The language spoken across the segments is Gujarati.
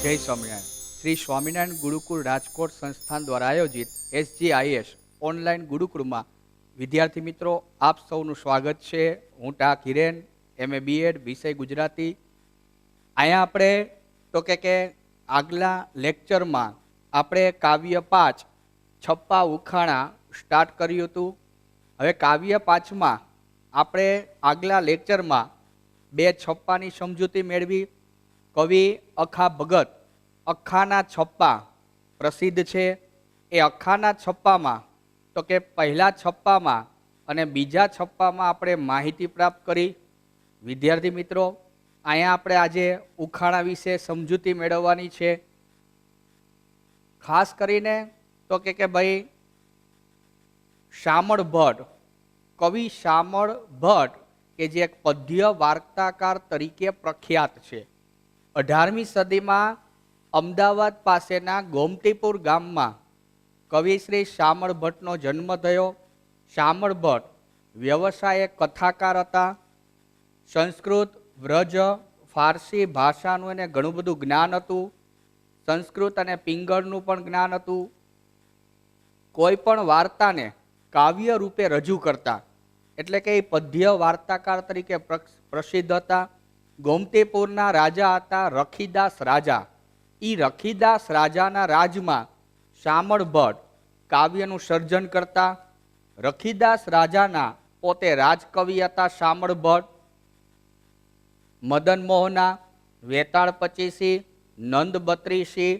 જય સ્વામિનારાયણ। શ્રી સ્વામિનારાયણ ગુરુકુળ રાજકોટ સંસ્થાન દ્વારા આયોજિત SGIS ઓનલાઈન ગુરુકુળમાં વિદ્યાર્થી મિત્રો આપ સૌનું સ્વાગત છે। હું ટા કિરેન, MA BEd વિષય ગુજરાતી। અહીંયા આપણે તો કે આગલા લેક્ચરમાં આપણે કાવ્ય 5 છપ્પા ઉખાણા સ્ટાર્ટ કર્યું હતું। હવે કાવ્ય 5માં આપણે આગલા લેક્ચરમાં 2 છપ્પાની સમજૂતી મેળવી। કવિ અખા ભગત અખાના છપ્પા પ્રસિદ્ધ છે। એ અખાના છપ્પામાં તો કે પહેલા છપ્પામાં અને બીજા છપ્પામાં આપણે માહિતી પ્રાપ્ત કરી। વિદ્યાર્થી મિત્રો અહીંયા આપણે આજે ઉખાણા વિશે સમજૂતી મેળવવાની છે। ખાસ કરીને તો કે ભાઈ શામળ ભટ્ટ, કવિ શામળ ભટ્ટ કે જે એક પદ્ય વાર્તાકાર તરીકે પ્રખ્યાત છે। 18મી સદીમાં અમદાવાદ પાસેના ગોમતીપુર ગામમાં કવિ શ્રી શામળ ભટ્ટનો જન્મ થયો। શામળ ભટ્ટ વ્યવસાયે કથાકાર હતા। સંસ્કૃત, વ્રજ, ફારસી ભાષાનું એને ઘણું બધું જ્ઞાન હતું। સંસ્કૃત અને પિંગળનું પણ જ્ઞાન હતું। કોઈ પણ વાર્તાને કાવ્ય રૂપે રજૂ કરતા એટલે કે એ પદ્ય વાર્તાકાર તરીકે પ્રસિદ્ધ હતા। ગોમતીપુરના રાજા હતા રખીદાસ રાજા। એ રખીદાસ રાજાના રાજમાં શામળ ભટ્ટ કાવ્યનું સર્જન કરતા। રખીદાસ રાજાના પોતે રાજકવિ હતા શામળ ભટ્ટ। મદન મોહના, વેતાળ પચીસી, નંદ બત્રીસી,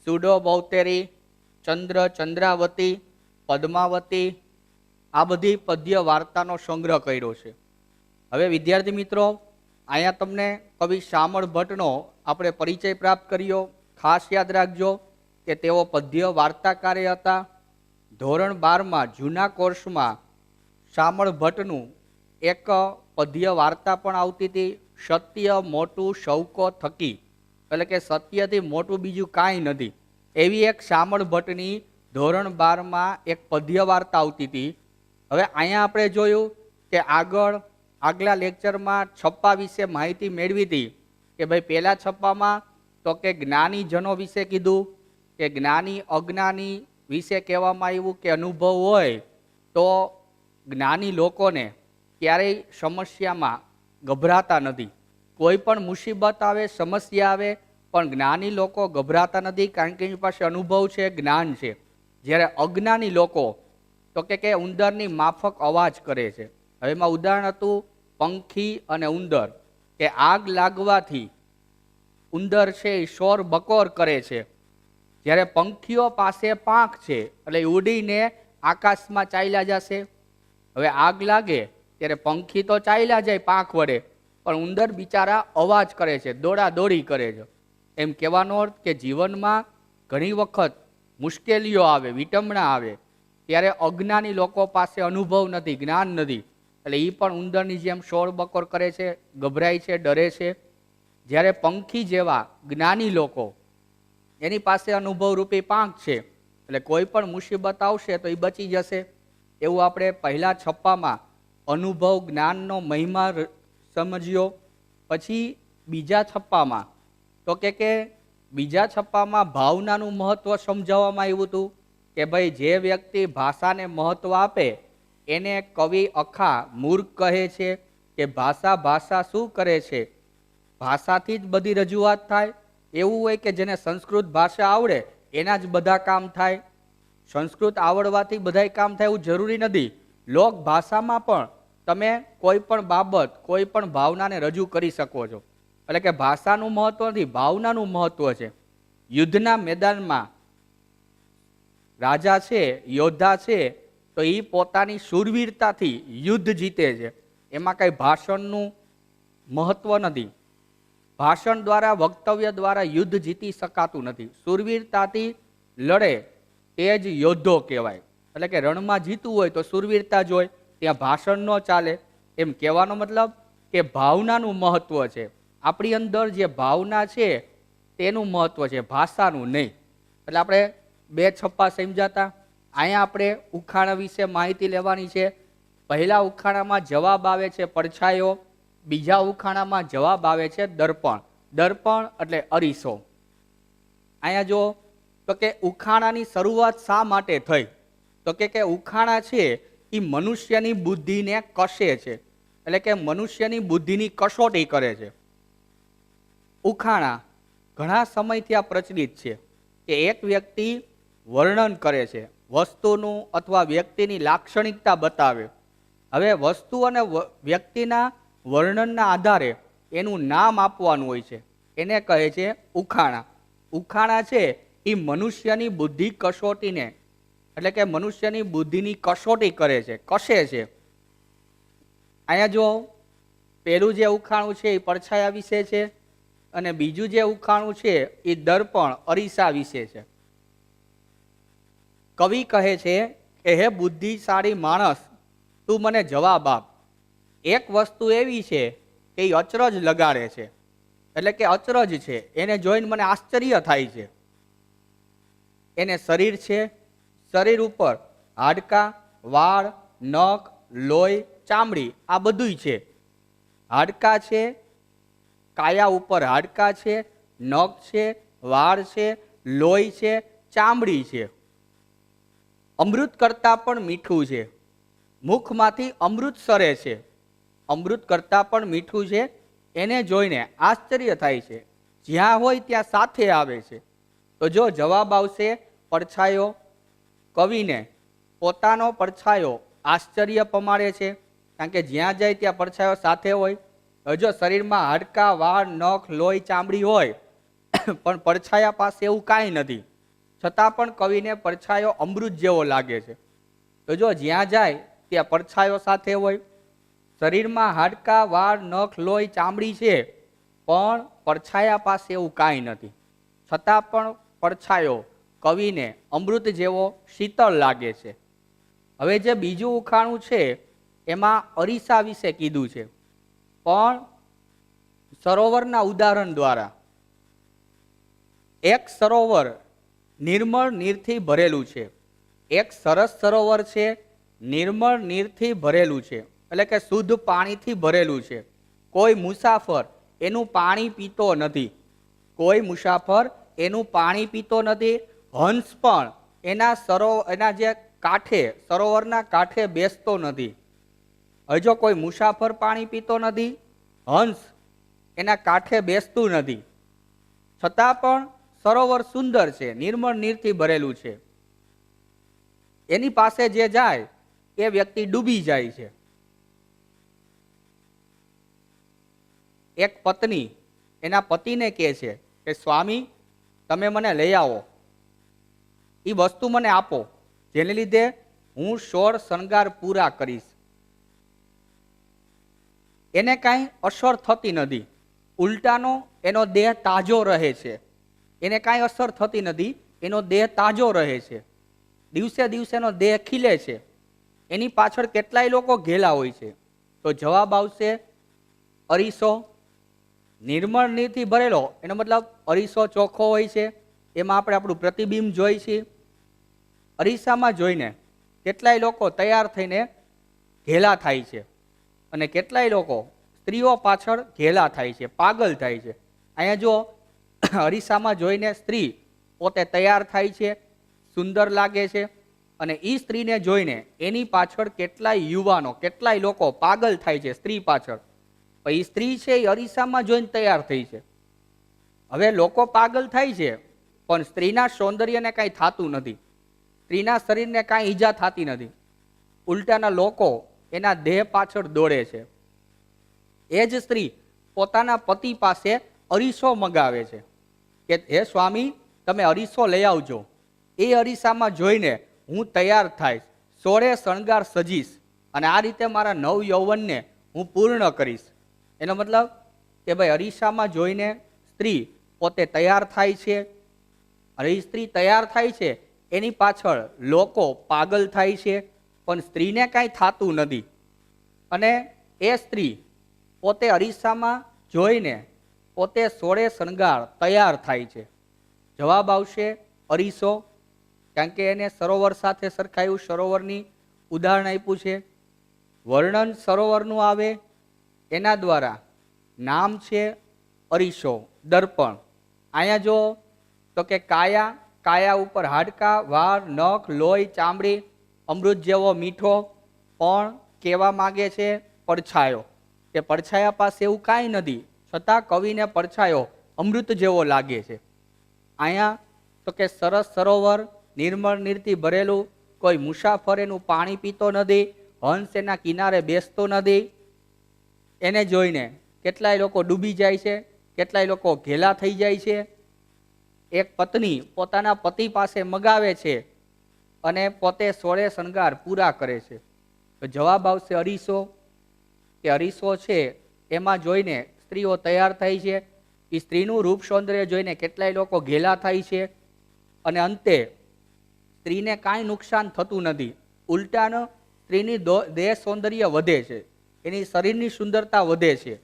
સુડો બોતેરી, ચંદ્ર ચંદ્રાવતી, પદ્માવતી, આ બધી પદ્ય વાર્તાનો સંગ્રહ કર્યો છે। હવે વિદ્યાર્થી મિત્રો અહીંયા તમને કવિ શામળ ભટ્ટનો આપણે પરિચય પ્રાપ્ત કર્યો। ખાસ યાદ રાખજો કે તેઓ પદ્ય વાર્તાકારે હતા। ધોરણ 12માં જૂના કોર્સમાં શામળ ભટ્ટનું એક પદ્ય વાર્તા પણ આવતી હતી, સત્ય મોટું શૌકો થકી, એટલે કે સત્યથી મોટું બીજું કાંઈ નથી, એવી એક શામળ ભટ્ટની ધોરણ 12માં એક પદ્ય વાર્તા આવતી હતી। હવે અહીંયા આપણે જોયું કે આગલા લેક્ચરમાં છપ્પા વિશે માહિતી મેળવી હતી કે ભાઈ પહેલા છપ્પામાં તો કે જ્ઞાનીજનો વિશે કીધું કે જ્ઞાની અજ્ઞાની વિશે કહેવામાં આવ્યું કે અનુભવ હોય તો જ્ઞાની લોકોને ક્યારેય સમસ્યામાં ગભરાતા નથી। કોઈ પણ મુસીબત આવે, સમસ્યા આવે, પણ જ્ઞાની લોકો ગભરાતા નથી કારણ કે એની પાસે અનુભવ છે, જ્ઞાન છે। જ્યારે અજ્ઞાની લોકો તો કે ઉંદરની માફક અવાજ કરે છે। હવે એમાં ઉદાહરણ હતું પંખી અને ઉંદર, કે આગ લાગવાથી ઉંદર છે એ શોર બકોર કરે છે, જ્યારે પંખીઓ પાસે પાંખ છે એટલે ઉડીને આકાશમાં ચાલ્યા જશે। હવે આગ લાગે ત્યારે પંખી તો ચાલ્યા જાય પાંખ વડે, પણ ઉંદર બિચારા અવાજ કરે છે, દોડા દોડી કરે છે। એમ કહેવાનો અર્થ કે જીવનમાં ઘણી વખત મુશ્કેલીઓ આવે, વિટંબણા આવે, ત્યારે અજ્ઞાની લોકો પાસે અનુભવ નથી, જ્ઞાન નથી, એટલે એ પણ ઉંદરની જેમ શોર બકોર કરે છે, ગભરાય છે, ડરે છે। જ્યારે પંખી જેવા જ્ઞાની લોકો એની પાસે અનુભવરૂપી પાંખ છે, એટલે કોઈ પણ મુસીબત આવશે તો એ બચી જશે। એવું આપણે પહેલા છપ્પામાં અનુભવ જ્ઞાનનો મહિમા સમજ્યો। પછી બીજા છપ્પામાં તો કે બીજા છપ્પામાં ભાવનાનું મહત્વ સમજાવવામાં આવ્યું હતું કે ભાઈ જે વ્યક્તિ ભાષાને મહત્વ આપે એને કવિ અખા મૂર્ખ કહે છે કે ભાષા શું કરે છે, ભાષાથી જ બધી રજૂઆત થાય। એવું હોય કે જેને સંસ્કૃત ભાષા આવડે એના જ બધા કામ થાય, સંસ્કૃત આવડવાથી બધાય કામ થાય એવું જરૂરી નથી। લોક ભાષામાં પણ તમે કોઈ પણ બાબત, કોઈ પણ ભાવનાને રજૂ કરી શકો છો, એટલે કે ભાષાનું મહત્વ નથી, ભાવનાનું મહત્વ છે। યુદ્ધના મેદાનમાં રાજા છે, યોદ્ધા છે, તો એ પોતાની શૂરવીરતાથી યુદ્ધ જીતે છે, એમાં કઈ ભાષણનું મહત્વ નથી। ભાષણ દ્વારા, વક્તવ્ય દ્વારા યુદ્ધ જીતી શકાતું નથી। શૂરવીરતાથી લડે તે જ યોદ્ધો કહેવાય, એટલે કે રણમાં જીતવું હોય તો શૂરવીરતા જ હોય, ત્યાં ભાષણ ન ચાલે। એમ કહેવાનો મતલબ કે ભાવનાનું મહત્વ છે, આપણી અંદર જે ભાવના છે તેનું મહત્વ છે, ભાષાનું નહીં। એટલે આપણે 2 છપ્પા સમજાતા। અહીંયા આપણે ઉખાણા વિશે માહિતી લેવાની છે। પહેલા ઉખાણામાં જવાબ આવે છે પડછાયો, બીજા ઉખાણામાં જવાબ આવે છે દર્પણ। દર્પણ એટલે અરીસો। અહીંયા જો તો કે ઉખાણાની શરૂઆત શા માટે થઈ? તો કે ઉખાણા છે એ મનુષ્યની બુદ્ધિને કશે છે, એટલે કે મનુષ્યની બુદ્ધિની કસોટી કરે છે. ઉખાણા ઘણા સમયથી આ પ્રચલિત છે કે એક વ્યક્તિ વર્ણન કરે છે, વસ્તુનું અથવા વ્યક્તિની લાક્ષણિકતા બતાવે. હવે વસ્તુ અને વ્યક્તિના વર્ણનના આધારે એનું નામ આપવાનું હોય છે, એને કહે છે ઉખાણા. ઉખાણા છે એ મનુષ્યની બુદ્ધિ કસોટીને, એટલે કે મનુષ્યની બુદ્ધિની કસોટી કરે છે, કશે છે. અહીંયા જો પેલું જે ઉખાણું છે એ પડછાયા વિશે છે, અને બીજું જે ઉખાણું છે એ દર્પણ અરીસા વિશે છે. કવિ કહે છે કે હે બુદ્ધિશાળી માણસ, તું મને જવાબ આપ. એક વસ્તુ એવી છે કે એ અચરજ લગાડે છે, એટલે કે અચરજ છે, એને જોઈને મને આશ્ચર્ય થાય છે. એને શરીર છે, શરીર ઉપર હાડકાં, વાળ, નખ, લોહી, ચામડી આ બધુંય છે. હાડકાં છે, કાયા ઉપર હાડકાં છે, નખ છે, વાળ છે, લોહી છે, ચામડી છે. અમૃત કરતાં પણ મીઠું છે, મુખમાંથી અમૃત સરે છે, અમૃત કરતાં પણ મીઠું છે. એને જોઈને આશ્ચર્ય થાય છે, જ્યાં હોય ત્યાં સાથે આવે છે. તો જો જવાબ આવશે પડછાયો. કવિને પોતાનો પડછાયો આશ્ચર્ય પમાડે છે, કારણ કે જ્યાં જાય ત્યાં પડછાયો સાથે હોય. જો શરીરમાં હાડકાં, વાળ, નખ, લોહી, ચામડી હોય પણ પડછાયા પાસે એવું કાંઈ નથી, છતાં પણ કવિને પડછાયો અમૃત જેવો લાગે છે. તો જો જ્યાં જાય ત્યાં પડછાયો સાથે હોય. શરીરમાં હાડકાં, વાળ, નખ, લોહી, ચામડી છે, પણ પડછાયા પાસે એવું કાંઈ નથી, છતાં પણ પડછાયો કવિને અમૃત જેવો શીતળ લાગે છે. હવે જે બીજું ઉખાણું છે એમાં અરીસા વિશે કીધું છે, પણ સરોવરના ઉદાહરણ દ્વારા. એક સરોવર નિર્મળ નીરથી ભરેલું છે, એક સરસ સરોવર છે, નિર્મળ નીરથી ભરેલું છે, એટલે કે શુદ્ધ પાણીથી ભરેલું છે. કોઈ મુસાફર એનું પાણી પીતો નથી, કોઈ મુસાફર એનું પાણી પીતો નથી. હંસ પણ એના જે કાંઠે, સરોવરના કાંઠે બેસતો નથી. હવે જો કોઈ મુસાફર પાણી પીતો નથી, હંસ એના કાંઠે બેસતું નથી, છતાં પણ સરોવર સુંદર છે, નિર્મળ નીરથી ભરેલું છે. એની પાસે જે જાય એ વ્યક્તિ ડૂબી જાય છે. એક પત્ની એના પતિને કહે છે કે સ્વામી, તમે મને લઈ આવો, એ વસ્તુ મને આપો, જેને લીધે હું 16 શણગાર પૂરા કરીશ. એને કાંઈ અસર થતી નથી, ઉલટાનો એનો દેહ તાજો રહે છે. એને કાંઈ અસર થતી નથી, એનો દેહ તાજો રહે છે, દિવસે દિવસે એનો દેહ ખીલે છે. એની પાછળ કેટલાય લોકો ઘેલા હોય છે. તો જવાબ આવશે અરીસો. નિર્મળ નીરથી ભરેલો એનો મતલબ અરીસો ચોખ્ખો હોય છે, એમાં આપણે આપણું પ્રતિબિંબ જોઈ છીએ. અરીસામાં જોઈને કેટલાય લોકો તૈયાર થઈને ઘેલા થાય છે, અને કેટલાય લોકો સ્ત્રીઓ પાછળ ઘેલા થાય છે, પાગલ થાય છે. અહીંયા જો અરીસામાં જોઈને સ્ત્રી પોતે તૈયાર થાય છે, સુંદર લાગે છે, અને એ સ્ત્રીને જોઈને એની પાછળ કેટલાય યુવાનો, કેટલાય લોકો પાગલ થાય છે સ્ત્રી પાછળ. એ સ્ત્રી છે એ અરીસામાં જોઈને તૈયાર થઈ છે. હવે લોકો પાગલ થાય છે, પણ સ્ત્રીના સૌંદર્યને કાંઈ થતું નથી, સ્ત્રીના શરીરને કાંઈ ઈજા થતી નથી. ઉલટાના લોકો એના દેહ પાછળ દોડે છે. એ જ સ્ત્રી પોતાના પતિ પાસે અરીસો મગાવે છે કે હે સ્વામી, તમે અરીસો લઈ આવજો, એ અરીસામાં જોઈને હું તૈયાર થઈશ, 16 શણગાર સજીશ, અને આ રીતે મારા નવ યૌવનને હું પૂર્ણ કરીશ. એનો મતલબ કે ભાઈ અરીસામાં જોઈને સ્ત્રી પોતે તૈયાર થાય છે, અને એ સ્ત્રી તૈયાર થાય છે એની પાછળ લોકો પાગલ થાય છે, પણ સ્ત્રીને કાંઈ થતું નથી. અને એ સ્ત્રી પોતે અરીસામાં જોઈને પોતે 16 શણગાર તૈયાર થાય છે. જવાબ આવશે અરીસો, કારણ કે એને સરોવર સાથે સરખાયું, સરોવરની ઉદાહરણ આપ્યું છે. વર્ણન સરોવરનું આવે એના દ્વારા નામ છે અરીસો, દર્પણ. અહીંયા જો તો કે કાયા, કાયા ઉપર હાડકા, વાળ, નખ, લોહી, ચામડી, અમૃત જેવો મીઠો, પણ કહેવા માગે છે પડછાયો, કે પડછાયા પાસે એવું કાંઈ નથી, છતાં કવિને પડછાયો અમૃત જેવો લાગે છે. અહીંયા તો કે સરસ સરોવર, નિર્મળ નીરથી ભરેલું, કોઈ મુસાફર એનું પાણી પીતો નથી, હંસ એના કિનારે બેસતો નથી. એને જોઈને કેટલાય લોકો ડૂબી જાય છે, કેટલાય લોકો ઘેલા થઈ જાય છે. એક પત્ની પોતાના પતિ પાસે મગાવે છે અને પોતે સોળે શણગાર પૂરા કરે છે. તો જવાબ આવશે અરીસો, કે અરીસો છે એમાં જોઈને સ્ત્રીઓ તૈયાર થાય છે. એ સ્ત્રીનું રૂપ સૌંદર્ય જોઈને કેટલાય લોકો ઘેલા થાય છે અને અંતે સ્ત્રીને કાંઈ નુકસાન થતું નથી, ઉલટાનો સ્ત્રીની દેહ સૌંદર્ય વધે છે, એની શરીરની સુંદરતા વધે છે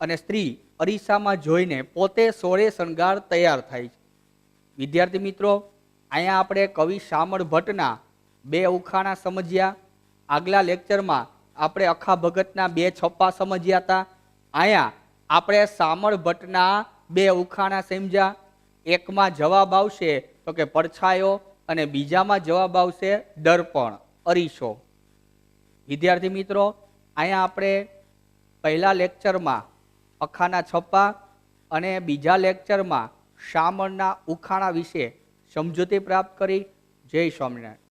અને સ્ત્રી અરીસામાં જોઈને પોતે સોળે શણગાર તૈયાર થાય છે. વિદ્યાર્થી મિત્રો, અહીંયા આપણે કવિ શામળ ભટ્ટના 2 ઉખાણા સમજ્યા. આગલા લેક્ચરમાં આપણે અખા ભગતના 2 છપ્પા સમજ્યા હતા. અહીંયા આપણે શામળ ભટ્ટના 2 ઉખાણા સમજ્યા. એકમાં જવાબ આવશે તો કે પડછાયો અને બીજામાં જવાબ આવશે દર્પણ, અરીસો. વિદ્યાર્થી મિત્રો, અહીંયા આપણે પહેલા લેક્ચરમાં અખાના છપ્પા અને બીજા લેક્ચરમાં શામળના ઉખાણા વિશે સમજૂતી પ્રાપ્ત કરી. જય સ્વામિનારાયણ.